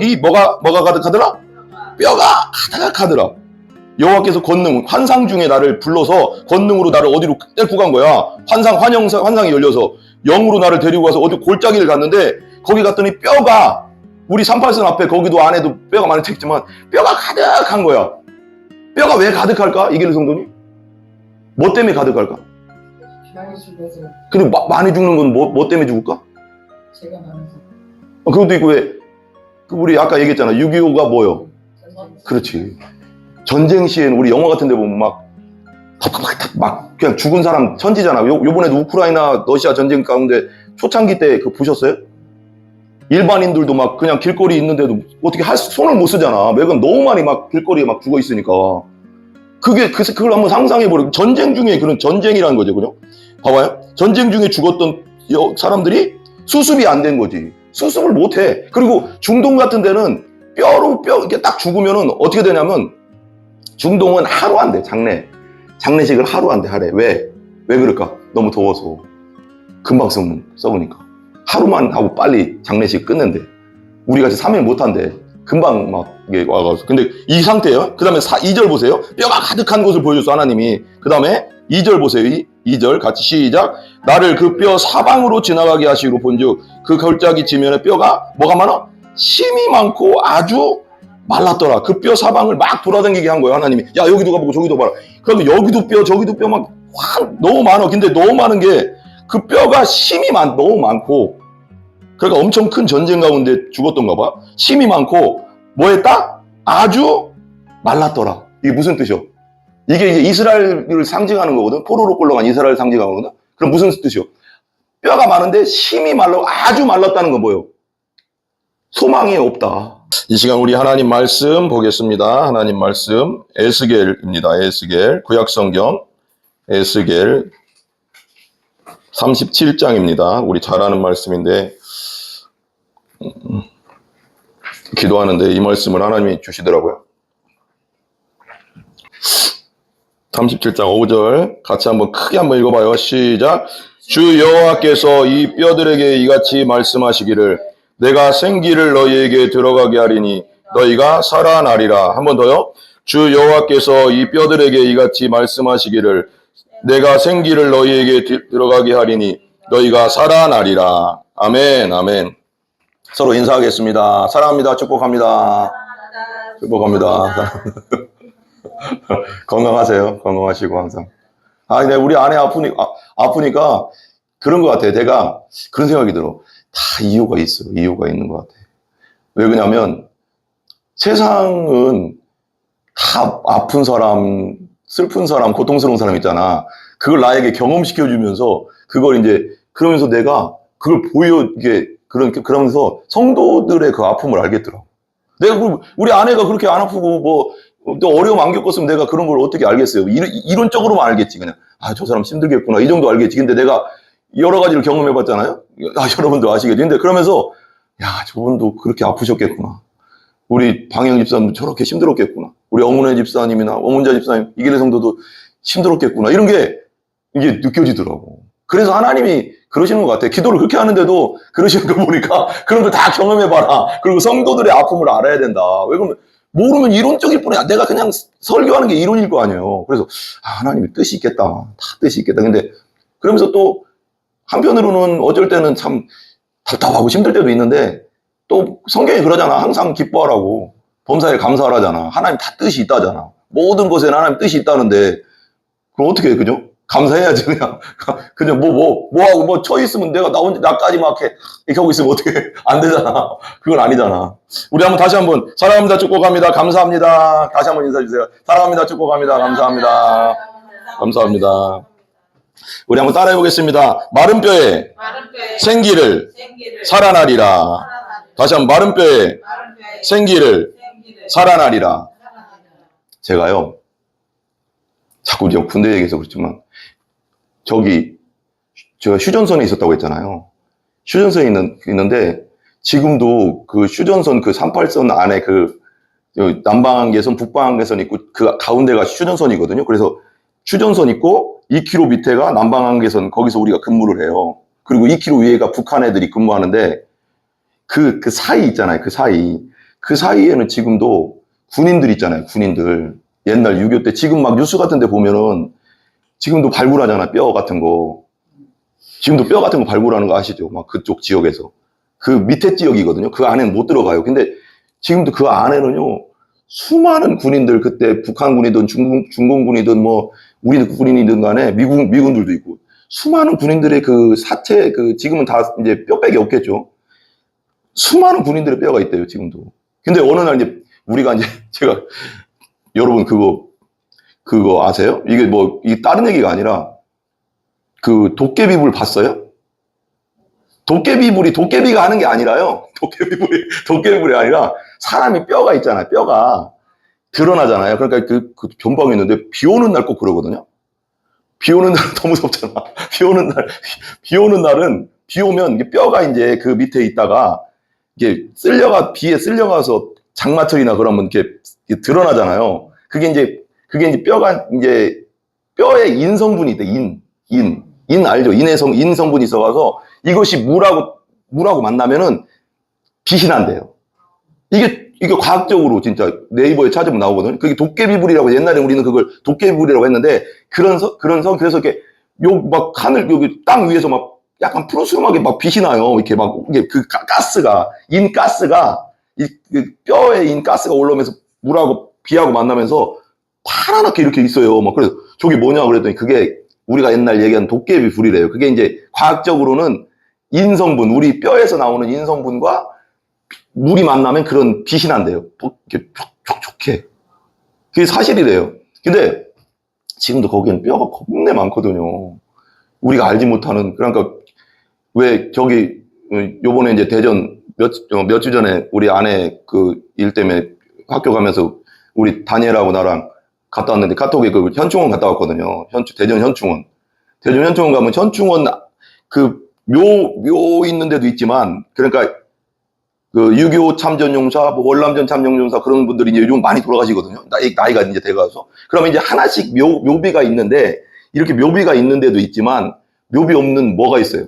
네 뭐가 가득하더라? 뼈가 가득하더라. 여호와께서 권능, 환상 중에 나를 불러서 권능으로 나를 어디로 데리고 간 거야. 환상이 열려서 영으로 나를 데리고 가서 어디 골짜기를 갔는데 거기 갔더니 뼈가 우리 38선 앞에 거기도 안에도 뼈가 많이 튀었지만 뼈가 가득한 거야. 뼈가 왜 가득할까? 이길래 성도님? 뭐 때문에 가득할까? 많이 죽어서. 근데 많이 죽는 건 뭐 때문에 죽을까? 제가 많아서. 그것도 있고 왜? 우리 아까 얘기했잖아. 6.25가 뭐요? 그렇지. 전쟁 시에는 우리 영화 같은 데 보면 막 그냥 죽은 사람 천지잖아. 요번에도 우크라이나 러시아 전쟁 가운데 초창기 때 그거 보셨어요? 일반인들도 막 그냥 길거리 있는데도 어떻게 손을 못 쓰잖아. 왜? 그럼 너무 많이 막 길거리에 막 죽어 있으니까. 그걸 한번 상상해보려. 전쟁 중에 그런 전쟁이라는 거죠. 그죠? 봐봐요. 전쟁 중에 죽었던 사람들이 수습이 안 된 거지. 수습을 못 해. 그리고 중동 같은 데는 이렇게 딱 죽으면은 어떻게 되냐면 중동은 하루 안 돼. 장례식을 하루 안 돼. 하래. 왜 그럴까? 너무 더워서. 금방 썩으니까. 하루만 하고 빨리 장례식 끝낸대. 우리 같이 3일 못 한대. 금방 막 이게 와가지고. 근데 이 상태예요. 그 다음에 2절 보세요. 뼈가 가득한 것을 보여줬어, 하나님이. 그 다음에 2절 보세요. 2절 같이 시작. 나를 그 뼈 사방으로 지나가게 하시기로 본즉 그 골짜기 지면에 뼈가 뭐가 많아? 심이 많고 아주 말랐더라. 그 뼈 사방을 막 돌아다니게 한 거예요, 하나님이. 야, 여기도 가보고 저기도 봐라. 그러면 여기도 뼈 저기도 뼈 막 너무 많아. 근데 너무 많은 게 그 뼈가 심이 너무 많고, 그러니까 엄청 큰 전쟁 가운데 죽었던가 봐. 심이 많고 뭐 했다? 아주 말랐더라. 이게 무슨 뜻이요? 이게 이제 이스라엘을 상징하는 거거든. 포로로 끌려간 이스라엘을 상징하는 거거든. 그럼 무슨 뜻이요? 뼈가 많은데 심이 말라 아주 말랐다는 건 뭐예요? 소망이 없다. 이 시간 우리 하나님 말씀 보겠습니다. 하나님 말씀 에스겔입니다. 에스겔 구약성경 에스겔 37장입니다. 우리 잘 아는 말씀인데 기도하는데 이 말씀을 하나님이 주시더라고요. 37장 5절 같이 한번 크게 한번 읽어봐요. 시작. 주 여호와께서 이 뼈들에게 이같이 말씀하시기를 내가 생기를 너희에게 들어가게 하리니 너희가 살아나리라. 한 번 더요. 주 여호와께서 이 뼈들에게 이같이 말씀하시기를 내가 생기를 너희에게 들어가게 하리니 너희가 살아나리라. 아멘. 아멘. 서로 인사하겠습니다. 사랑합니다. 축복합니다. 축복합니다. 건강하세요. 건강하시고 항상. 근데 우리 아내 아프니까 그런 것 같아. 내가 그런 생각이 들어. 다 이유가 있어. 이유가 있는 것 같아. 왜 그러냐면 세상은 다 아픈 사람, 슬픈 사람, 고통스러운 사람 있잖아. 그걸 나에게 경험시켜주면서 그걸 이제 그러면서 내가 그걸 그러면서 성도들의 그 아픔을 알겠더라고. 내가 우리 아내가 그렇게 안 아프고 또 어려움 안 겪었으면 내가 그런 걸 어떻게 알겠어요? 이론적으로만 알겠지. 그냥 저 사람 힘들겠구나 이 정도 알겠지. 근데 내가 여러 가지를 경험해봤잖아요. 여러분도 아시겠지. 근데 그러면서 저분도 그렇게 아프셨겠구나. 우리 방영 집사님도 저렇게 힘들었겠구나. 우리 어문회 집사님이나 어문자 집사님 이길래 성도도 힘들었겠구나. 이런 게 이게 느껴지더라고. 그래서 하나님이 그러시는 것 같아. 기도를 그렇게 하는데도 그러시는 거 보니까 그런 걸 다 경험해봐라. 그리고 성도들의 아픔을 알아야 된다. 왜 그러면 모르면 이론적일 뿐이야. 내가 그냥 설교하는 게 이론일 거 아니에요. 그래서 하나님이 뜻이 있겠다. 다 뜻이 있겠다. 근데 그러면서 또 한편으로는 어쩔 때는 참 답답하고 힘들 때도 있는데 또 성경이 그러잖아. 항상 기뻐하라고. 범사에 감사하라잖아. 하나님 다 뜻이 있다잖아. 모든 것에는 하나님 뜻이 있다는데 그럼 어떻게 해, 그죠? 감사해야지, 그냥. 그냥 뭐하고 쳐 있으면 나까지 막 이렇게 하고 있으면 어떻게 안 되잖아. 그건 아니잖아. 우리 다시 한번, 사랑합니다, 축복합니다, 감사합니다. 다시 한번 인사해주세요. 사랑합니다, 축복합니다, 감사합니다. 감사합니다. 우리 한번 따라해보겠습니다. 마른 뼈에 생기를 살아나리라. 다시 한번, 마른 뼈에 생기를 살아나리라. 제가요, 자꾸 군대 얘기해서 그렇지만, 제가 휴전선에 있었다고 했잖아요. 휴전선에 있는데, 지금도 그 휴전선 그 38선 안에 남방한계선, 북방한계선 있고, 그 가운데가 휴전선이거든요. 그래서 휴전선 있고, 2km 밑에가 남방한계선, 거기서 우리가 근무를 해요. 그리고 2km 위에가 북한 애들이 근무하는데, 그 사이 있잖아요. 그 사이. 그 사이에는 지금도 군인들 있잖아요. 군인들. 옛날 6.25 때 지금 막 뉴스 같은 데 보면은 지금도 발굴하잖아. 뼈 같은 거. 지금도 뼈 같은 거 발굴하는 거 아시죠? 막 그쪽 지역에서. 그 밑에 지역이거든요. 그 안에는 못 들어가요. 근데 지금도 그 안에는요, 수많은 군인들, 그때 북한 군이든 중공 군이든 뭐, 우리 군인이든 간에 미군들도 있고, 수많은 군인들의 그 사체, 지금은 다 이제 뼈백이 없겠죠. 수많은 군인들의 뼈가 있대요, 지금도. 근데 어느 날 이제 우리가 이제 제가, 여러분 그거 아세요? 이게 뭐, 이게 다른 얘기가 아니라, 그 도깨비불 봤어요? 도깨비가 하는 게 아니라요. 도깨비불이 아니라 사람이 뼈가 있잖아요. 뼈가 드러나잖아요. 그러니까 그 변방이 있는데 비 오는 날 꼭 그러거든요. 비 오는 날은 더 무섭잖아. 비 오는 날은 비 오면 이게 뼈가 이제 그 밑에 있다가 이게 비에 쓸려가서 장마철이나 그러면 이렇게 드러나잖아요. 그게 이제 뼈가 이제 뼈에 인성분이 있대. 인 알죠? 인 성분이 있어가서 이것이 물하고 만나면은 빛이 난대요. 이게 과학적으로 진짜 네이버에 찾으면 나오거든요. 그게 도깨비불이라고, 옛날에 우리는 그걸 도깨비불이라고 했는데, 그래서 이렇게 막 하늘, 여기 땅 위에서 막 약간 푸르스름하게 막 빛이 나요. 이렇게 막, 이게 그 가스가, 그 뼈에 인가스가 올라오면서 물하고 비하고 만나면서 파랗게 이렇게 있어요. 막 그래서 저게 뭐냐 그랬더니 그게 우리가 옛날 얘기한 도깨비불이래요. 그게 이제 과학적으로는 인성분, 우리 뼈에서 나오는 인성분과 물이 만나면 그런 빛이 난대요. 이렇게 촉촉해. 그게 사실이래요. 근데 지금도 거기는 뼈가 겁내 많거든요. 우리가 알지 못하는, 그러니까 왜 저기 요번에 이제 대전 몇 주 전에 우리 아내 그 일 때문에 학교 가면서 우리 다니엘하고 나랑 갔다 왔는데 카톡에 그 현충원 갔다 왔거든요. 대전 현충원. 대전 현충원 가면 현충원 그 묘 있는 데도 있지만, 그러니까 그 6.25 참전용사, 뭐 월남전 참전용사 그런 분들이 이제 요즘 많이 돌아가시거든요. 나이가 이제 돼가서. 그러면 이제 하나씩 묘비가 있는데, 이렇게 묘비가 있는 데도 있지만, 묘비 없는 뭐가 있어요?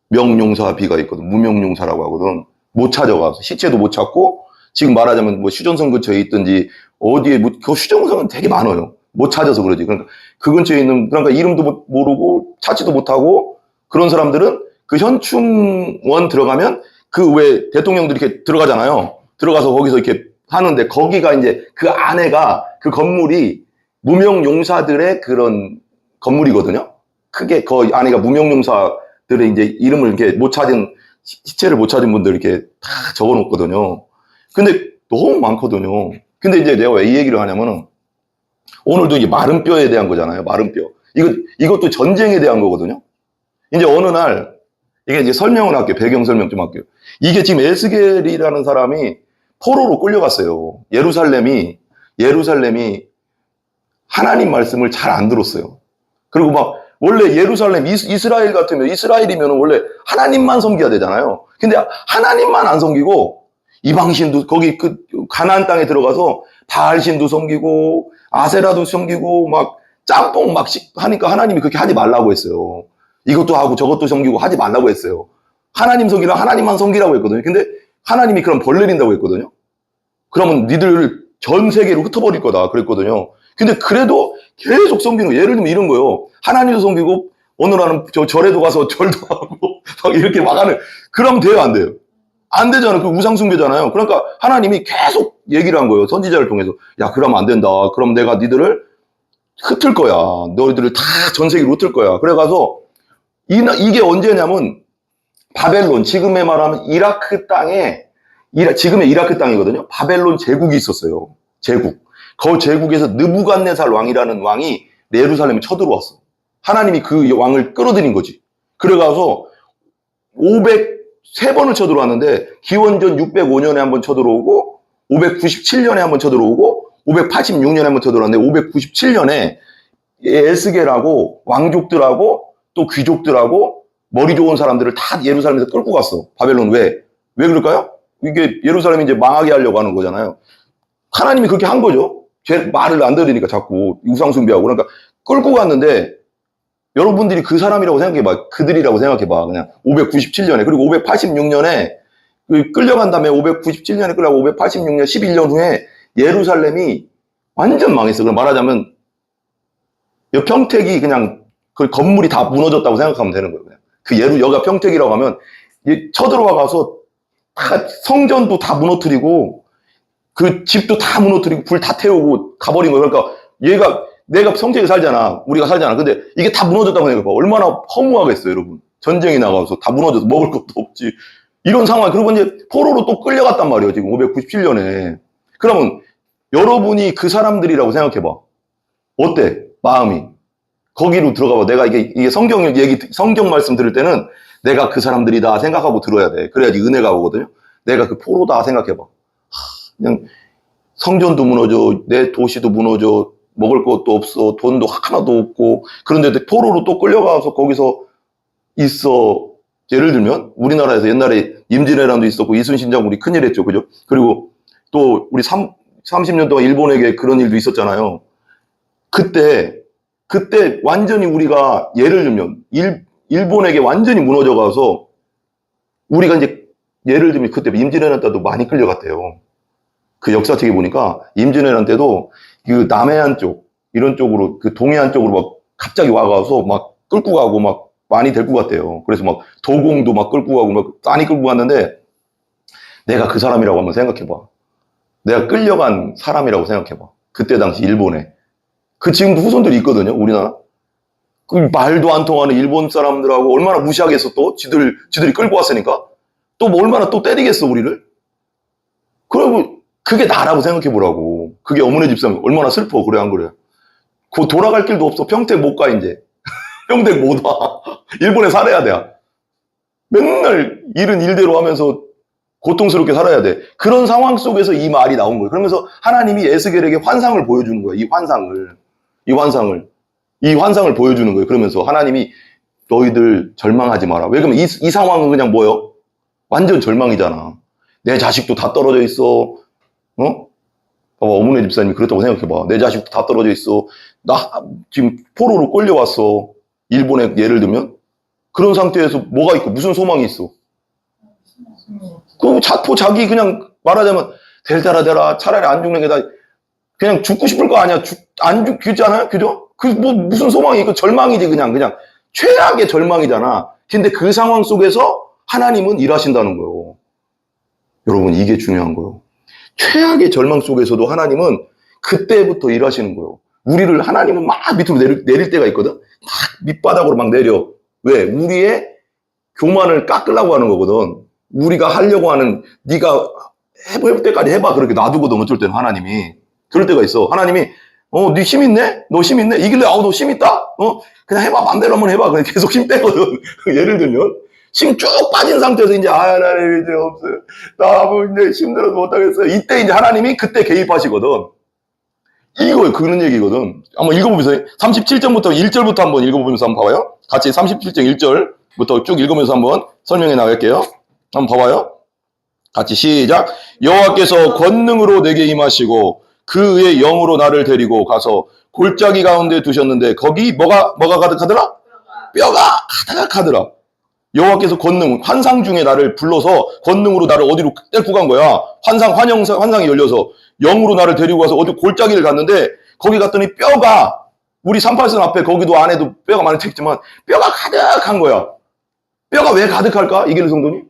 무명용사비가 있거든. 무명용사라고 하거든. 못 찾아가서. 시체도 못 찾고, 지금 말하자면 뭐 휴전선 근처에 있든지, 어디에, 그 휴전선은 되게 많아요. 못 찾아서 그러지. 그러니까 그 근처에 있는, 그러니까 이름도 모르고, 찾지도 못하고, 그런 사람들은 그 현충원 들어가면 그 왜 대통령들이 이렇게 들어가잖아요. 들어가서 거기서 이렇게 하는데 거기가 이제 그 안에가 그 건물이 무명용사들의 그런 건물이거든요. 크게 그 안에가 무명용사들의 이제 이름을 이렇게 못 찾은, 시체를 못 찾은 분들 이렇게 다 적어 놓거든요. 근데 너무 많거든요. 근데 이제 내가 왜 이 얘기를 하냐면은 오늘도 이제 마른 뼈에 대한 거잖아요. 마른 뼈. 이것도 전쟁에 대한 거거든요. 이제 어느 날 이게 이제 설명을 할게요. 배경 설명 좀 할게요. 이게 지금 에스겔이라는 사람이 포로로 끌려갔어요. 예루살렘이 하나님 말씀을 잘 안 들었어요. 그리고 막 원래 예루살렘 이스라엘 같으면 이스라엘이면 원래 하나님만 섬겨야 되잖아요. 근데 하나님만 안 섬기고 이방신도 거기 그 가나안 땅에 들어가서 바알신도 섬기고 아세라도 섬기고 막 짬뽕 막 하니까 하나님이 그렇게 하지 말라고 했어요. 이것도 하고 저것도 섬기고 하지 말라고 했어요. 하나님 섬기라, 하나님만 섬기라고 했거든요. 근데 하나님이 그럼 벌 내린다고 했거든요. 그러면 니들 전 세계로 흩어버릴 거다 그랬거든요. 근데 그래도 계속 섬기는 거. 예를 들면 이런 거요. 하나님도 섬기고 어느 날은 절에도 가서 절도 하고 막 이렇게 막 하는. 그러면 돼요, 안 돼요? 안 되잖아요. 그 우상 숭배잖아요. 그러니까 하나님이 계속 얘기를 한 거예요. 선지자를 통해서. 야, 그러면 안 된다. 그럼 내가 니들을 흩을 거야. 너희들을 다 전 세계로 흩을 거야. 그래가서 이게 언제냐면 바벨론, 지금의 말하면 이라크 땅에, 지금의 이라크 땅이거든요. 바벨론 제국이 있었어요. 제국. 그 제국에서 느부갓네살 왕이라는 왕이 예루살렘에 쳐들어왔어. 하나님이 그 왕을 끌어들인 거지. 그래가서 503번을 쳐들어왔는데 기원전 605년에 한번 쳐들어오고 597년에 한번 쳐들어오고 586년에 한번 쳐들어왔는데 597년에 에스겔하고 왕족들하고 또 귀족들하고 머리 좋은 사람들을 다 예루살렘에서 끌고 갔어. 바벨론. 왜 그럴까요? 이게 예루살렘이 이제 망하게 하려고 하는 거잖아요. 하나님이 그렇게 한 거죠. 제 말을 안 들으니까 자꾸 우상숭배하고. 그러니까 끌고 갔는데 여러분들이 그 사람이라고 생각해봐. 그들이라고 생각해봐. 그냥 597년에. 그리고 586년에 끌려간 다음에 597년에 끌려가고 586년 11년 후에 예루살렘이 완전 망했어. 그럼 말하자면 이 평택이 그냥 그 건물이 다 무너졌다고 생각하면 되는 거예요. 그냥. 그 여가 평택이라고 하면 쳐들어와 가서 다 성전도 다 무너뜨리고 그 집도 다 무너뜨리고 불 다 태우고 가버린 거예요. 그러니까 내가 평택에 살잖아. 우리가 살잖아. 근데 이게 다 무너졌다고 생각해봐. 얼마나 허무하겠어요, 여러분. 전쟁이 나가서 다 무너져서 먹을 것도 없지. 이런 상황. 그리고 이제 포로로 또 끌려갔단 말이에요. 지금 597년에. 그러면 여러분이 그 사람들이라고 생각해봐. 어때? 마음이. 거기로 들어가봐. 내가 이게 성경 말씀 들을 때는 내가 그 사람들이다 생각하고 들어야 돼. 그래야지 은혜가 오거든요. 내가 그 포로다 생각해봐. 그냥 성전도 무너져, 내 도시도 무너져, 먹을 것도 없어, 돈도 하나도 없고, 그런데 포로로 또 끌려가서 거기서 있어. 예를 들면, 우리나라에서 옛날에 임진왜란도 있었고, 이순신 장군이 큰일 했죠. 그죠? 그리고 또 우리 30년 동안 일본에게 그런 일도 있었잖아요. 그때 완전히 우리가 예를 들면, 일본에게 완전히 무너져 가서, 우리가 이제 예를 들면 그때 임진왜란 때도 많이 끌려갔대요. 그 역사책에 보니까 임진왜란 때도 그 남해안 쪽, 이런 쪽으로, 그 동해안 쪽으로 막 갑자기 와가서 막 끌고 가고 막 많이 데리고 갔대요. 그래서 막 도공도 막 끌고 가고 막 많이 끌고 갔는데 내가 그 사람이라고 한번 생각해봐. 내가 끌려간 사람이라고 생각해봐. 그때 당시 일본에. 그 지금도 후손들이 있거든요, 우리나라. 그 말도 안 통하는 일본 사람들하고 얼마나 무시하겠어, 또? 지들이 끌고 왔으니까. 또 뭐 얼마나 또 때리겠어, 우리를? 그리고 그게 나라고 생각해 보라고. 그게 어머니 집사람 얼마나 슬퍼. 그래, 안 그래? 그 돌아갈 길도 없어. 평택 못 가, 이제. 평택 못 와. 일본에 살아야 돼. 맨날 일은 일대로 하면서 고통스럽게 살아야 돼. 그런 상황 속에서 이 말이 나온 거예요. 그러면서 하나님이 에스겔에게 환상을 보여주는 거예요. 이 환상을 보여주는 거예요. 그러면서 하나님이 너희들 절망하지 마라. 왜 그러면 이 상황은 그냥 뭐예요? 완전 절망이잖아. 내 자식도 다 떨어져 있어. 봐봐, 어머니 집사님이 그렇다고 생각해봐. 내 자식도 다 떨어져 있어. 나 지금 포로로 끌려왔어. 일본에 예를 들면. 그런 상태에서 뭐가 있고 무슨 소망이 있어? 그 자기 그냥 말하자면 대라 차라리 안 죽는 게 다 그냥 죽고 싶을 거 아니야. 안 죽지 않아요? 그죠? 그 뭐 무슨 소망이 있고 절망이지 그냥 최악의 절망이잖아. 근데 그 상황 속에서 하나님은 일하신다는 거예요. 여러분 이게 중요한 거예요. 최악의 절망 속에서도 하나님은 그때부터 일하시는 거예요. 우리를 하나님은 막 밑으로 내릴 때가 있거든. 막 밑바닥으로 막 내려. 왜? 우리의 교만을 깎으려고 하는 거거든. 우리가 하려고 하는 네가 해볼 때까지 해봐. 그렇게 놔두거든. 어쩔 때는 하나님이. 그럴 때가 있어. 하나님이 네 힘 있네? 너 힘 있네? 이길래 너 힘 있다? 그냥 해봐. 맘대로 한번 해봐. 그냥 계속 힘 빼거든. 예를 들면 힘 쭉 빠진 상태에서 이제 하나님 이제 없어요. 나 뭐 이제 힘들어서 못하겠어요. 이때 이제 하나님이 그때 개입하시거든. 이거 그런 얘기거든. 한번 읽어보면서 37절부터 1절부터 한번 읽어보면서 한번 봐봐요. 같이 37절 1절부터 쭉 읽으면서 한번 설명해 나갈게요. 한번 봐봐요. 같이 시작. 여호와께서 권능으로 내게 임하시고 그의 영으로 나를 데리고 가서 골짜기 가운데 두셨는데 거기 뭐가 가득하더라? 뼈가 가득하더라. 여호와께서 환상 중에 나를 불러서 권능으로 나를 어디로 데리고 간 거야. 환상이 열려서 영으로 나를 데리고 가서 어디 골짜기를 갔는데 거기 갔더니 뼈가 우리 38선 앞에 거기도 안에도 뼈가 많이 튀었지만 뼈가 가득한 거야. 뼈가 왜 가득할까? 이길래 성도님?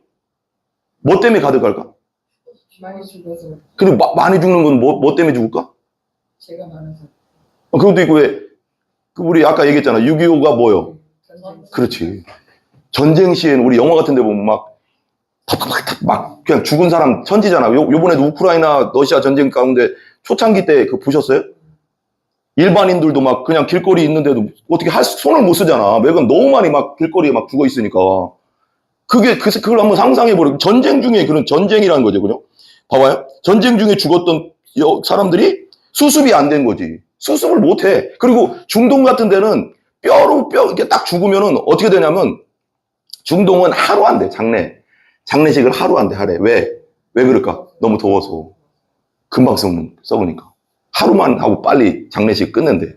뭐 때문에 가득할까? 많이 죽어서. 그리고 많이 죽는 건 뭐 때문에 죽을까? 제가 많아서. 그것도 있고 왜? 우리 아까 얘기했잖아. 6.25가 뭐요? 그렇지. 전쟁 시에는 우리 영화 같은 데 보면 막 그냥 죽은 사람 천지잖아. 요번에도 우크라이나 러시아 전쟁 가운데 초창기 때 그거 보셨어요? 일반인들도 막 그냥 길거리 있는데도 어떻게 손을 못 쓰잖아. 왜? 그럼 너무 많이 막 길거리에 막 죽어 있으니까. 그걸 한번 상상해보려. 전쟁 중에 그런 전쟁이라는 거죠. 그죠? 봐봐요. 전쟁 중에 죽었던 사람들이 수습이 안 된 거지. 수습을 못 해. 그리고 중동 같은 데는 뼈 이렇게 딱 죽으면은 어떻게 되냐면 중동은 하루 안 돼. 장례식을 하루 안 돼. 하래. 왜 그럴까? 너무 더워서. 금방 썩으니까. 하루만 하고 빨리 장례식 끝낸대.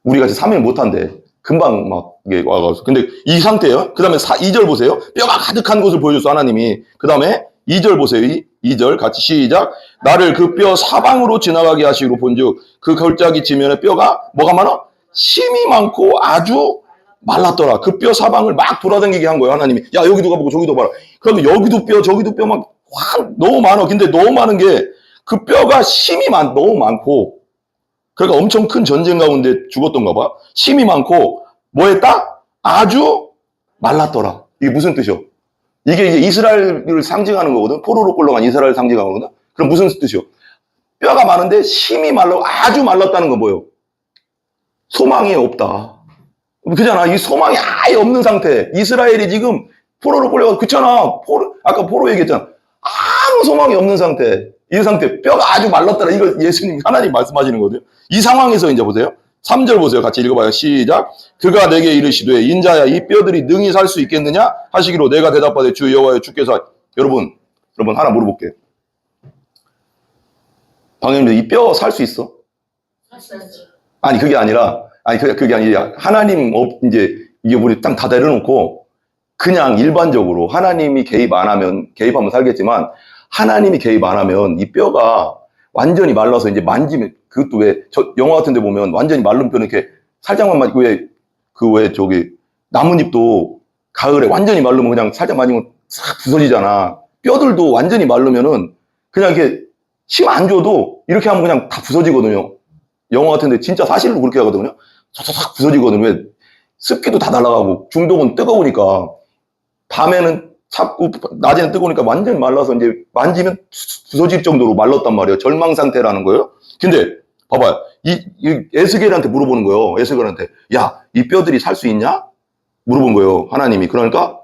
우리 같이 3일 못 한대. 금방 막 와가지고. 근데 이 상태예요. 그 다음에 2절 보세요. 뼈가 가득한 것을 보여줬어, 하나님이. 그 다음에 2절 보세요. 2절 같이 시작. 나를 그 뼈 사방으로 지나가게 하시기로 본즉 그 골짜기 지면에 뼈가 뭐가 많아? 심이 많고 아주 말랐더라. 그 뼈 사방을 막 돌아다니게 한 거예요. 하나님이. 야, 여기도 가보고 저기도 봐라. 그러면 여기도 뼈 저기도 뼈 막 너무 많아. 근데 너무 많은 게 그 뼈가 심이 너무 많고, 그러니까 엄청 큰 전쟁 가운데 죽었던가 봐. 심이 많고 뭐 했다? 아주 말랐더라. 이게 무슨 뜻이요? 이게 이제 이스라엘을 상징하는 거거든. 포로로 끌려간 이스라엘을 상징하는 거거든. 그럼 무슨 뜻이요? 뼈가 많은데 심이 아주 말랐다는 건 뭐예요? 소망이 없다. 그잖아. 이 소망이 아예 없는 상태. 이스라엘이 지금 포로로 끌려가서 그렇잖아. 아까 포로 얘기했잖아. 아무 소망이 없는 상태. 이 상태. 뼈가 아주 말랐더라. 이거 예수님 하나님 말씀하시는 거거든요. 이 상황에서 이제 보세요. 3절 보세요. 같이 읽어봐요. 시작. 그가 내게 이르시되 인자야 이 뼈들이 능히 살 수 있겠느냐 하시기로 내가 대답하되 주 여호와여 주께서 여러분 하나 물어볼게요. 방금님 이 뼈 살 수 있어? 아니 그게 아니라 하나님 이제 이게 우리 땅 다 내려놓고 그냥 일반적으로 하나님이 개입하면 살겠지만 하나님이 개입 안 하면 이 뼈가 완전히 말라서 이제 만지면 그것도 영화 같은 데 보면 완전히 마른 뼈는 이렇게 살짝만 만지고 저기 나뭇잎도 가을에 완전히 마르면 그냥 살짝 만지면 싹 부서지잖아. 뼈들도 완전히 마르면은 그냥 이렇게 힘 안 줘도 이렇게 하면 그냥 다 부서지거든요. 영화 같은 데 진짜 사실로 그렇게 하거든요. 싹 부서지거든요. 왜? 습기도 다 날아가고 중동은 뜨거우니까 밤에는 찹고 낮에는 뜨거우니까 완전히 말라서 이제 만지면 부서질 정도로 말랐단 말이에요. 절망 상태라는 거예요. 근데 봐봐요. 이 에스겔한테 물어보는 거예요. 에스겔한테 야, 이 뼈들이 살 수 있냐? 물어본 거예요. 하나님이. 그러니까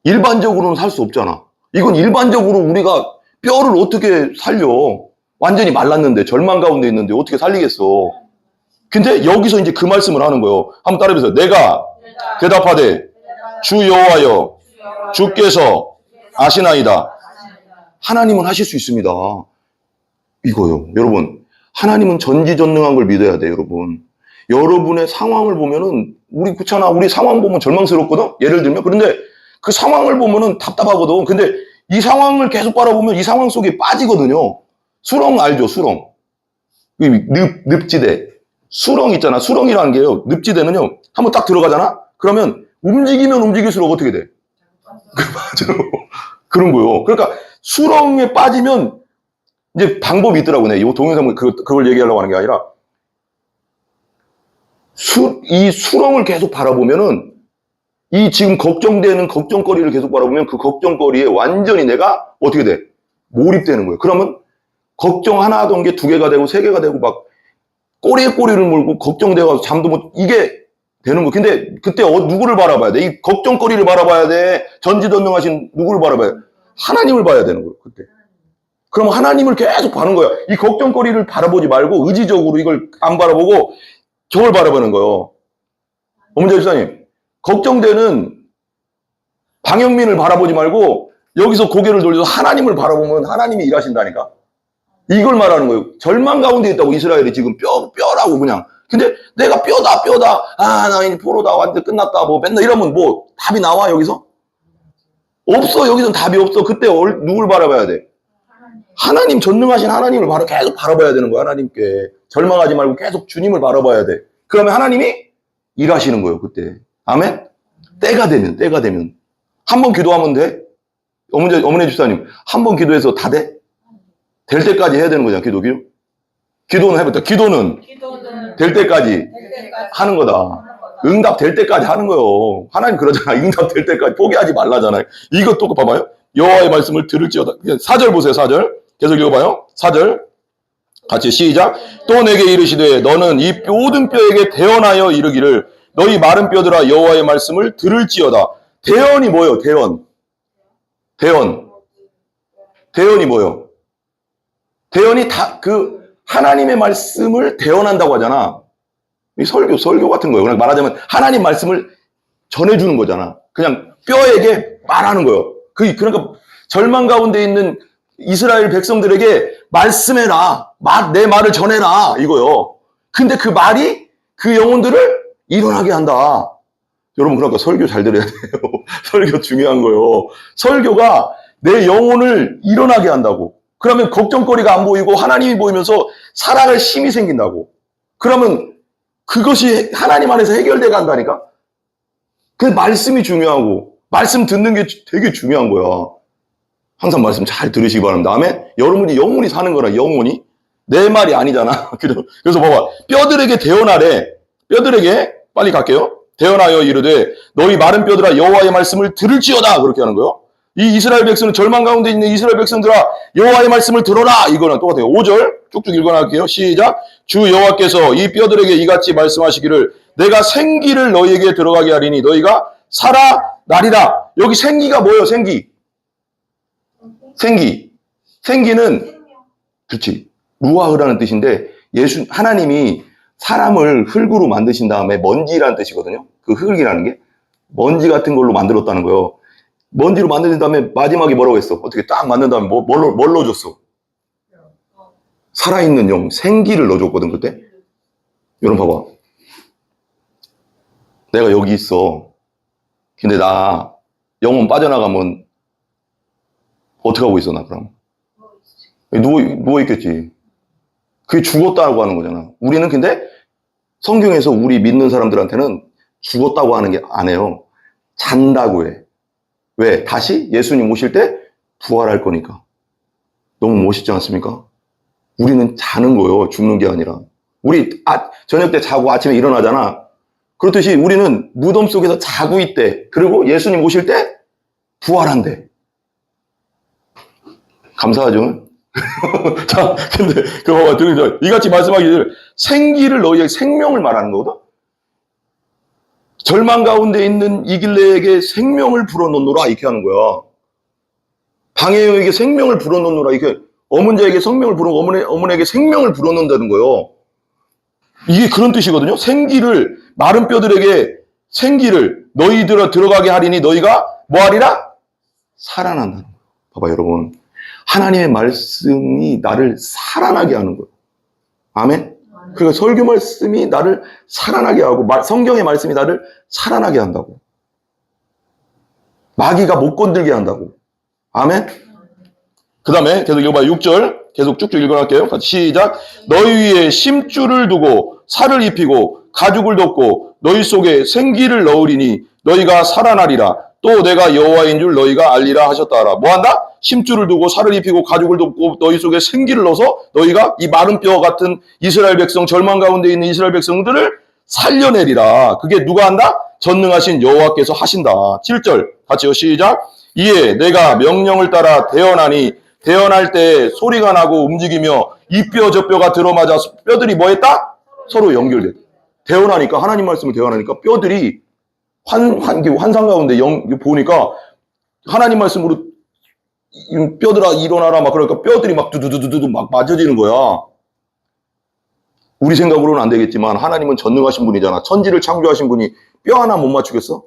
일반적으로는 살 수 없잖아. 이건 일반적으로 우리가 뼈를 어떻게 살려? 완전히 말랐는데 절망 가운데 있는데 어떻게 살리겠어? 근데 여기서 이제 그 말씀을 하는 거예요. 한번 따라해보세요. 내가 대답하되 주 여호와여 주께서 아시나이다. 하나님은 하실 수 있습니다. 이거요. 여러분, 하나님은 전지전능한 걸 믿어야 돼요, 여러분. 여러분의 상황을 보면은 우리 상황 보면 절망스럽거든. 예를 들면 그런데 그 상황을 보면은 답답하거든. 근데 이 상황을 계속 바라보면 이 상황 속에 빠지거든요. 수렁 알죠? 수렁. 늪지대. 수렁 있잖아. 수렁이라는 게요. 늪지대는요. 한번 딱 들어가잖아. 그러면 움직이면 움직일수록 어떻게 돼? 맞아요. 그런 거요. 그러니까 수렁에 빠지면 이제 방법이 있더라고요. 이 동영상 그걸 얘기하려고 하는 게 아니라 이 수렁을 계속 바라보면은 이 지금 걱정되는 걱정거리를 계속 바라보면 그 걱정거리에 완전히 내가 어떻게 돼? 몰입되는 거예요. 그러면 걱정 하나 하던 게 2개가 되고 3개가 되고 막 꼬리에 꼬리를 물고 걱정돼가지고 잠도 못 이게 되는 거. 근데 그때 누구를 바라봐야 돼? 이 걱정거리를 바라봐야 돼? 전지전능하신 누구를 바라봐야 돼? 하나님을 봐야 되는 거예요. 그때. 그럼 하나님을 계속 봐는 거야. 이 걱정거리를 바라보지 말고 의지적으로 이걸 안 바라보고 저걸 바라보는 거예요. 어머니 집사님, 걱정되는 방영민을 바라보지 말고 여기서 고개를 돌려서 하나님을 바라보면 하나님이 일하신다니까. 이걸 말하는 거예요. 절망 가운데 있다고 이스라엘이 지금 뼈라고 그냥. 근데 내가 뼈다. 아, 나 이제 포로다. 완전 끝났다. 뭐 맨날 이러면 뭐 답이 나와 여기서? 없어. 여기서는 답이 없어. 그때 누굴 바라봐야 돼? 하나님 전능하신 하나님을 계속 바라봐야 되는 거야. 하나님께. 절망하지 말고 계속 주님을 바라봐야 돼. 그러면 하나님이 일하시는 거예요. 그때. 아멘? 때가 되면. 한 번 기도하면 돼? 어머니 집사님, 한 번 기도해서 다 돼? 될 때까지 해야 되는 거잖아, 기도는 해봤다. 기도는 될 때까지 하는 거다. 응답 될 때까지 하는 거요. 하나님 그러잖아. 응답 될 때까지 포기하지 말라잖아요. 이것도 봐봐요. 여호와의 말씀을 들을지어다. 4절 보세요, 4절. 계속 읽어봐요. 4절. 같이 시작. 또 내게 이르시되 너는 이 모든 뼈에게 대언하여 이르기를 너희 마른 뼈들아 여호와의 말씀을 들을지어다. 대언이 뭐예요? 대언이 뭐예요? 대언이 하나님의 말씀을 대언한다고 하잖아. 이 설교 같은 거예요. 그냥 말하자면 하나님 말씀을 전해주는 거잖아. 그냥 뼈에게 말하는 거예요. 그러니까 절망 가운데 있는 이스라엘 백성들에게 말씀해라. 내 말을 전해라. 이거요. 근데 그 말이 그 영혼들을 일어나게 한다. 여러분, 그러니까 설교 잘 들어야 돼요. 설교 중요한 거요. 설교가 내 영혼을 일어나게 한다고. 그러면 걱정거리가 안 보이고 하나님이 보이면서 살아갈 힘이 생긴다고. 그러면 그것이 하나님 안에서 해결돼 간다니까? 그 말씀이 중요하고 말씀 듣는 게 되게 중요한 거야. 항상 말씀 잘 들으시기 바랍니다. 다음에 여러분이 영혼이 사는 거라, 영혼이. 내 말이 아니잖아. 그래서 봐봐. 뼈들에게 대언하래. 뼈들에게, 빨리 갈게요. 대언하여 이르되 너희 마른 뼈들아 여호와의 말씀을 들을지어다. 그렇게 하는 거예요. 이 이스라엘 백성은, 절망 가운데 있는 이스라엘 백성들아 여호와의 말씀을 들어라. 이거는 똑같아요. 5절 쭉쭉 읽어나갈게요. 시작. 주 여호와께서 이 뼈들에게 이같이 말씀하시기를 내가 생기를 너희에게 들어가게 하리니 너희가 살아나리라. 여기 생기가 뭐예요? 생기. 생기는 그렇지. 루아흐라는 뜻인데 하나님이 사람을 흙으로 만드신 다음에 먼지라는 뜻이거든요. 그 흙이라는 게 먼지 같은 걸로 만들었다는 거예요. 먼지로 만든 다음에 마지막에 뭐라고 했어? 어떻게 딱 만든 다음에 뭘 넣어줬어? 살아있는 영, 생기를 넣어줬거든 그때. 여러분 봐봐. 내가 여기 있어. 근데 나 영혼 빠져나가면 어떻게 하고 있어 나 그럼? 누워있겠지. 그게 죽었다고 하는 거잖아. 우리는 근데 성경에서 우리 믿는 사람들한테는 죽었다고 하는 게 안 해요. 잔다고 해. 왜? 다시 예수님 오실 때 부활할 거니까. 너무 멋있지 않습니까? 우리는 자는 거예요. 죽는 게 아니라. 우리 저녁 때 자고 아침에 일어나잖아. 그렇듯이 우리는 무덤 속에서 자고 있대. 그리고 예수님 오실 때 부활한대. 감사하죠? 자, 근데, 그거 봐봐. 이같이 말씀하기를 생기를 너희의 생명을 말하는 거거든? 절망 가운데 있는 이길레에게 생명을 불어넣노라. 이렇게 하는 거야. 방해요에게 생명을 불어넣노라. 이렇게 어문자에게 생명을 어머니에게 생명을 불어넣는다는 거예요. 이게 그런 뜻이거든요. 생기를, 마른 뼈들에게 생기를 너희들아 들어가게 하리니 너희가 뭐 하리라? 살아난다는 거예요. 봐봐, 여러분. 하나님의 말씀이 나를 살아나게 하는 거예요. 아멘? 그러니까 설교 말씀이 나를 살아나게 하고 성경의 말씀이 나를 살아나게 한다고. 마귀가 못 건들게 한다고. 아멘? 그 다음에 계속 읽어봐요. 6절 계속 쭉쭉 읽어갈게요. 같이 시작. 너희 위에 심줄을 두고 살을 입히고 가죽을 덮고 너희 속에 생기를 넣으리니 너희가 살아나리라. 또 내가 여호와인 줄 너희가 알리라 하셨다. 뭐한다? 심줄을 두고 살을 입히고 가죽을 덮고 너희 속에 생기를 넣어서 너희가 이 마른 뼈 같은 이스라엘 백성, 절망 가운데 있는 이스라엘 백성들을 살려내리라. 그게 누가 한다? 전능하신 여호와께서 하신다. 7절 같이요. 시작. 이에 내가 명령을 따라 대언하니 대언할 때 소리가 나고 움직이며 이 뼈 저 뼈가 들어맞아 뼈들이 뭐 했다? 서로 연결됐다. 대언하니까, 하나님 말씀을 대언하니까 뼈들이 환상 가운데 보니까 하나님 말씀으로 뼈들아 일어나라 막 그러니까 뼈들이 막 두두두두두 막 맞아지는 거야. 우리 생각으로는 안 되겠지만 하나님은 전능하신 분이잖아. 천지를 창조하신 분이 뼈 하나 못 맞추겠어?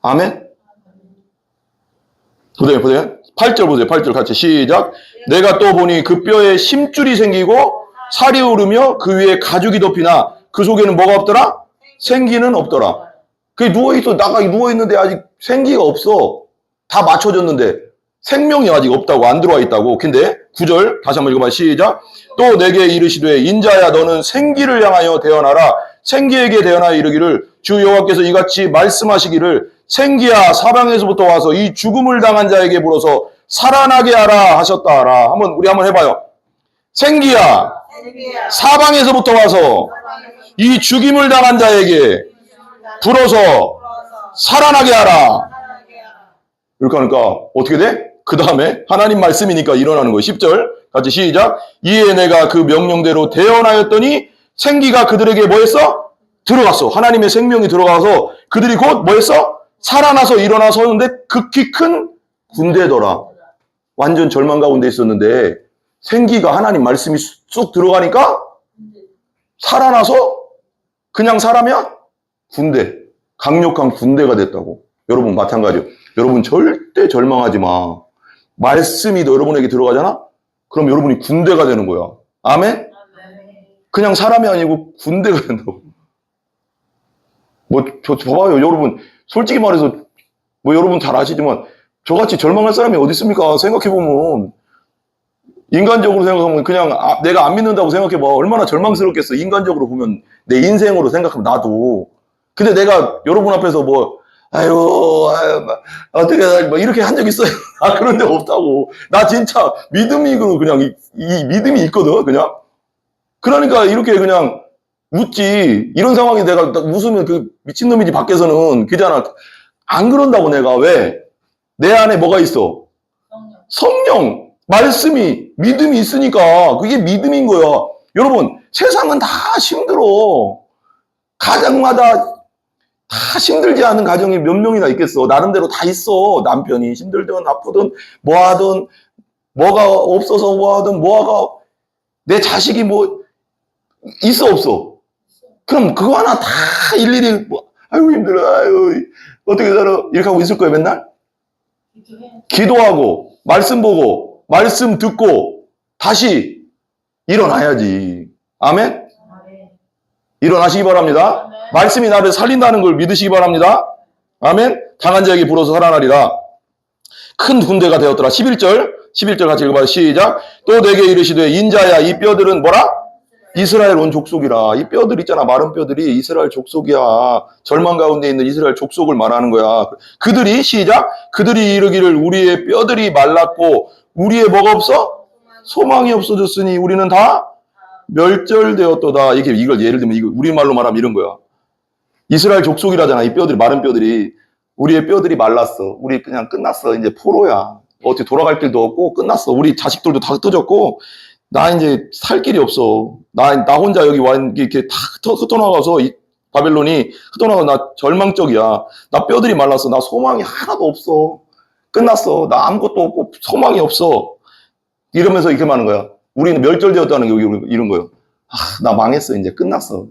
아멘? 보세요. 8절 보세요. 8절 같이 시작. 내가 또 보니 그 뼈에 심줄이 생기고 살이 오르며 그 위에 가죽이 덮이나 그 속에는 뭐가 없더라? 생기는 없더라. 그게 누워있어. 나가 누워있는데 아직 생기가 없어. 다 맞춰졌는데 생명이 아직 없다고, 안 들어와 있다고. 근데 9절 다시 한번 읽어봐. 시작. 또 내게 이르시되 인자야 너는 생기를 향하여 대언하라. 생기에게 대언하여 이르기를 주 여호와께서 이같이 말씀하시기를 생기야 사방에서부터 와서 이 죽음을 당한 자에게 불어서 살아나게 하라 하셨다 하라. 우리 한번 해봐요. 생기야 사방에서부터 와서 이 죽임을 당한 자에게 불어서 살아나게 하라. 이렇게 하니까 어떻게 돼? 그 다음에 하나님 말씀이니까 일어나는 거예요. 10절 같이 시작. 이에 내가 그 명령대로 대언하였더니 생기가 그들에게 뭐 했어? 들어갔어. 하나님의 생명이 들어가서 그들이 곧 뭐 했어? 살아나서 일어나 서는데 극히 큰 군대더라. 완전 절망 가운데 있었는데 생기가 하나님 말씀이 쑥 들어가니까 살아나서 그냥 사람이야? 군대. 강력한 군대가 됐다고. 여러분 마찬가지요. 여러분 절대 절망하지 마. 말씀이 여러분에게 들어가잖아? 그럼 여러분이 군대가 되는 거야. 아멘? 그냥 사람이 아니고 군대가 된다고. 봐봐요. 여러분 솔직히 말해서 여러분 잘 아시지만 저같이 절망할 사람이 어디 있습니까? 생각해보면. 인간적으로 생각하면 그냥 내가 안 믿는다고 생각해봐. 얼마나 절망스럽겠어. 인간적으로 보면 내 인생으로 생각하면 나도. 근데 내가 여러분 앞에서 뭐 아유, 어떻게 뭐 이렇게 한 적 있어요? 그런 적 없다고. 나 진짜 믿음이 그냥 이 믿음이 있거든. 그냥. 그러니까 이렇게 그냥 웃지. 이런 상황에 내가 웃으면 그 미친놈이지 밖에서는 그잖아. 안 그런다고 내가. 왜? 내 안에 뭐가 있어? 성령, 말씀이, 믿음이 있으니까 그게 믿음인 거야. 여러분, 세상은 다 힘들어. 가정마다 다 힘들지 않은 가정이 몇 명이나 있겠어. 나름대로 다 있어. 남편이 힘들든 아프든 뭐하든 뭐가 없어서 뭐하든 뭐가 내 자식이 뭐 있어 없어. 그럼 그거 하나 다 일일이 뭐 아이고 힘들어. 아이고 어떻게 살아. 이렇게 하고 있을 거야 맨날. 기도하고 말씀 보고 말씀 듣고 다시 일어나야지. 아멘? 일어나시기 바랍니다. 말씀이 나를 살린다는 걸 믿으시기 바랍니다. 아멘? 강한 자에게 불어서 살아나리라. 큰 군대가 되었더라. 11절 같이 읽어봐요. 시작. 또 내게 이르시되 인자야 이 뼈들은 뭐라? 이스라엘 온 족속이라. 이 뼈들 있잖아. 마른 뼈들이 이스라엘 족속이야. 절망 가운데 있는 이스라엘 족속을 말하는 거야. 그들이 시작. 그들이 이르기를 우리의 뼈들이 말랐고 우리의 뭐가 없어? 소망이 없어졌으니 우리는 다 멸절되었도다. 이걸 예를 들면 이거 우리말로 말하면 이런 거야. 이스라엘 족속이라잖아. 이 뼈들이 마른 뼈들이. 우리의 뼈들이 말랐어. 우리 그냥 끝났어. 이제 포로야. 어떻게 돌아갈 길도 없고 끝났어. 우리 자식들도 다 흩어졌고 나 이제 살 길이 없어. 나 혼자 여기 와 이렇게 다 흩어나가서 바벨론이 흩어나가서 나 절망적이야. 나 뼈들이 말랐어. 나 소망이 하나도 없어. 끝났어. 나 아무것도 없고 소망이 없어. 이러면서 이렇게 말하는 거야. 우리는 멸절되었다는 게 이런 거예요. 나 망했어. 이제 끝났어.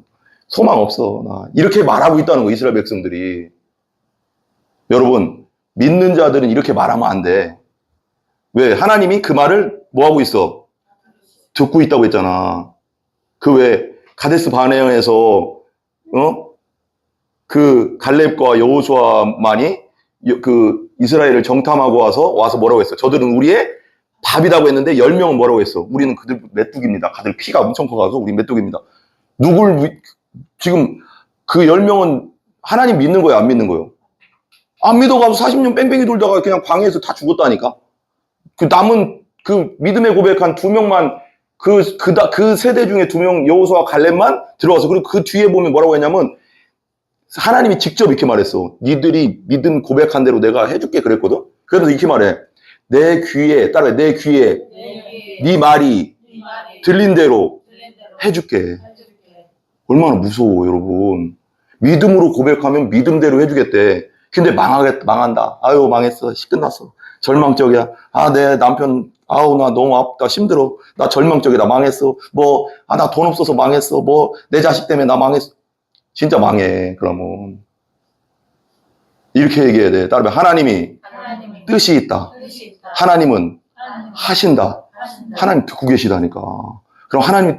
소망 없어. 나 이렇게 말하고 있다는 거 이스라엘 백성들이. 여러분 믿는 자들은 이렇게 말하면 안 돼. 왜? 하나님이 그 말을 뭐 하고 있어? 듣고 있다고 했잖아. 그 왜 가데스 바네아에서 그 갈렙과 여호수아만이 그 이스라엘을 정탐하고 와서 뭐라고 했어? 저들은 우리의 밥이라고 했는데 10명은 뭐라고 했어? 우리는 그들 메뚜기입니다. 다들 피가 엄청 커가서 우리 메뚜기입니다. 지금 그 10명은 하나님 믿는 거예요? 안 믿는 거예요? 안 믿어가지고 40년 뺑뺑이 돌다가 그냥 광야에서 다 죽었다니까? 그 남은 그 믿음의 고백한 2명만 그 세대 중에 2명 여호수아 갈렙만 들어와서 그리고 그 뒤에 보면 뭐라고 했냐면 하나님이 직접 이렇게 말했어. 니들이 믿음 고백한 대로 내가 해줄게 그랬거든. 그래서 이렇게 말해. 내 귀에 따라해. 내 귀에 네 말이 들린 대로 해줄게. 얼마나 무서워 여러분. 믿음으로 고백하면 믿음대로 해주겠대. 근데 망한다. 아유 망했어. 끝났어. 절망적이야. 내 남편 아우 나 너무 아프다 힘들어 나 절망적이야 나 망했어 뭐 나 돈 없어서 망했어 뭐 내 자식 때문에 나 망했어. 진짜 망해. 그러면 이렇게 얘기해야 돼. 따르면 하나님이 뜻이 있다. 하나님은 하신다. 하나님 듣고 계시다니까. 그럼 하나님이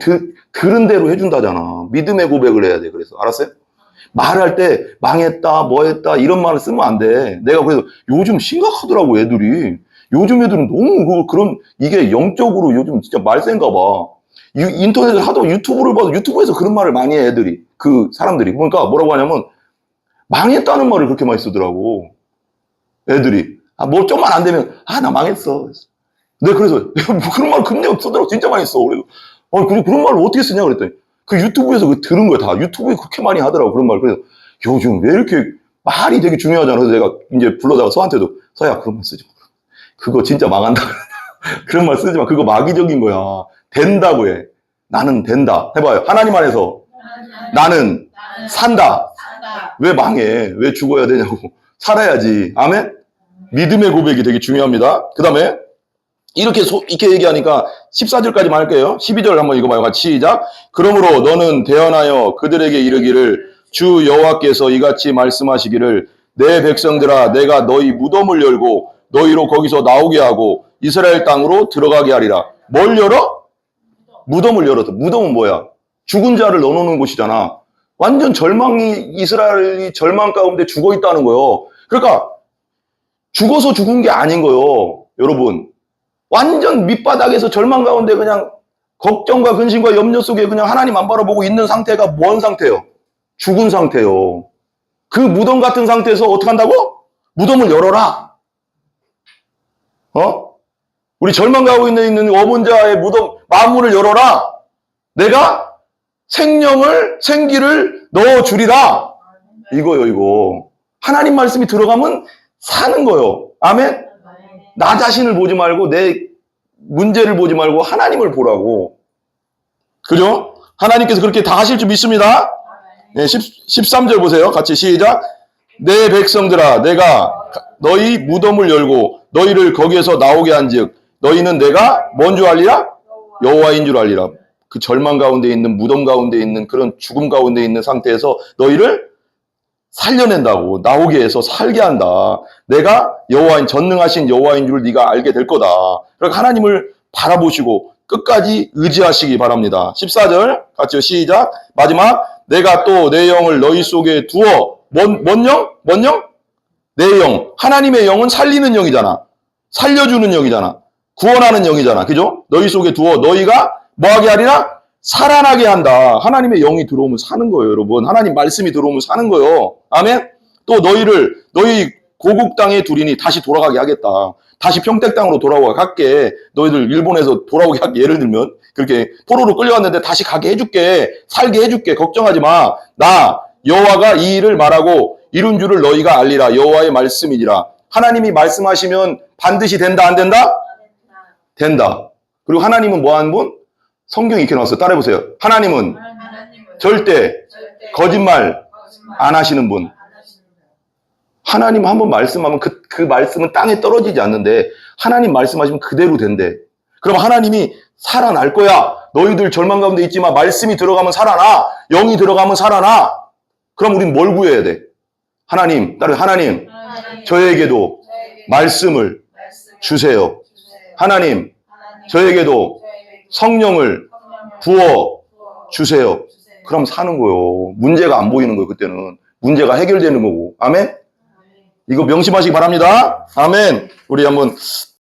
들은 대로 해준다잖아. 믿음의 고백을 해야 돼. 그래서 알았어요? 말할 때 망했다 뭐했다 이런 말을 쓰면 안 돼. 내가 그래서 요즘 심각하더라고 애들이. 요즘 애들은 너무 그런 이게 영적으로 요즘 진짜 말센가 봐. 인터넷을 하도 유튜브를 봐도 유튜브에서 그런 말을 많이 해 애들이. 그 사람들이. 그러니까 뭐라고 하냐면 망했다는 말을 그렇게 많이 쓰더라고. 애들이. 뭐 좀만 안 되면 나 망했어. 내가 그래서 그런 말 근데 쓰더라고. 진짜 많이 써. 그래서 그런 말을 어떻게 쓰냐 그랬더니 그 유튜브에서 들은 거야 다. 유튜브에 그렇게 많이 하더라고 그런 말. 그래서 요즘 왜 이렇게 말이 되게 중요하잖아. 그래서 내가 이제 불러다가 서한테도 서야 그런 말 쓰지 마. 그거 진짜 망한다. 그런 말 쓰지 마. 그거 마귀적인 거야. 된다고 해. 나는 된다. 해봐요. 하나님 안에서 나는 산다. 왜 망해? 왜 죽어야 되냐고. 살아야지. 아멘? 믿음의 고백이 되게 중요합니다. 그 다음에 이렇게 얘기하니까 14절까지만 할게요. 12절 한번 읽어봐요. 같이 시작. 그러므로 너는 대언하여 그들에게 이르기를 주 여호와께서 이같이 말씀하시기를 내 백성들아 내가 너희 무덤을 열고 너희로 거기서 나오게 하고 이스라엘 땅으로 들어가게 하리라. 뭘 열어? 무덤을 열었어. 무덤은 뭐야? 죽은 자를 넣어놓는 곳이잖아. 완전 이스라엘이 절망 가운데 죽어 있다는 거예요. 그러니까 죽어서 죽은 게 아닌 거요. 여러분. 완전 밑바닥에서 절망 가운데 그냥 걱정과 근심과 염려 속에 그냥 하나님 안 바라보고 있는 상태가 뭔 상태예요? 죽은 상태예요. 그 무덤 같은 상태에서 어떻게 한다고? 무덤을 열어라. 우리 절망 가고 있는 어본자의 무덤, 마음문을 열어라. 내가 생기를 넣어주리라. 이거요, 이거. 하나님 말씀이 들어가면 사는 거요. 아멘? 나 자신을 보지 말고, 내 문제를 보지 말고, 하나님을 보라고. 그죠? 하나님께서 그렇게 다 하실 줄 믿습니다. 네, 13절 보세요. 같이 시작. 내 백성들아, 내가 너희 무덤을 열고, 너희를 거기에서 나오게 한즉, 너희는 내가 뭔 줄 알리라? 여호와인 줄 알리라. 그 절망 가운데 있는, 무덤 가운데 있는, 그런 죽음 가운데 있는 상태에서 너희를 살려낸다고, 나오게 해서 살게 한다. 내가 여호와인, 전능하신 여호와인 줄 네가 알게 될 거다. 그러니까 하나님을 바라보시고 끝까지 의지하시기 바랍니다. 14절 같이 시작. 마지막. 내가 또 내 영을 너희 속에 두어. 뭔 영? 뭔 영? 내 영. 하나님의 영은 살리는 영이잖아. 살려주는 영이잖아. 구원하는 영이잖아. 그죠? 너희 속에 두어. 너희가 뭐하게 하리라? 살아나게 한다. 하나님의 영이 들어오면 사는 거예요, 여러분. 하나님 말씀이 들어오면 사는 거예요. 아멘? 또 너희 고국 땅에 두리니 다시 돌아가게 하겠다. 다시 평택 땅으로 돌아가게. 너희들 일본에서 돌아오게 할게. 예를 들면 그렇게 포로로 끌려왔는데 다시 가게 해줄게. 살게 해줄게. 걱정하지 마. 나 여호와가 이 일을 말하고 이룬 줄을 너희가 알리라. 여호와의 말씀이니라. 하나님이 말씀하시면 반드시 된다, 안 된다? 된다. 그리고 하나님은 뭐하는 분? 성경이 이렇게 나왔어요. 따라해보세요. 하나님은 절대 거짓말 안 하시는 분. 하나님 한번 말씀하면 그 말씀은 땅에 떨어지지 않는데 하나님 말씀하시면 그대로 된대. 그럼 하나님이 살아날 거야. 너희들 절망 가운데 있지만 말씀이 들어가면 살아나. 영이 들어가면 살아나. 그럼 우린 뭘 구해야 돼? 하나님, 하나님, 저에게도 말씀을 주세요. 하나님, 저에게도 성령을 부어 주세요. 그럼 사는 거예요. 문제가 안 보이는 거예요. 그때는 문제가 해결되는 거고. 아멘? 이거 명심하시기 바랍니다. 아멘. 우리 한번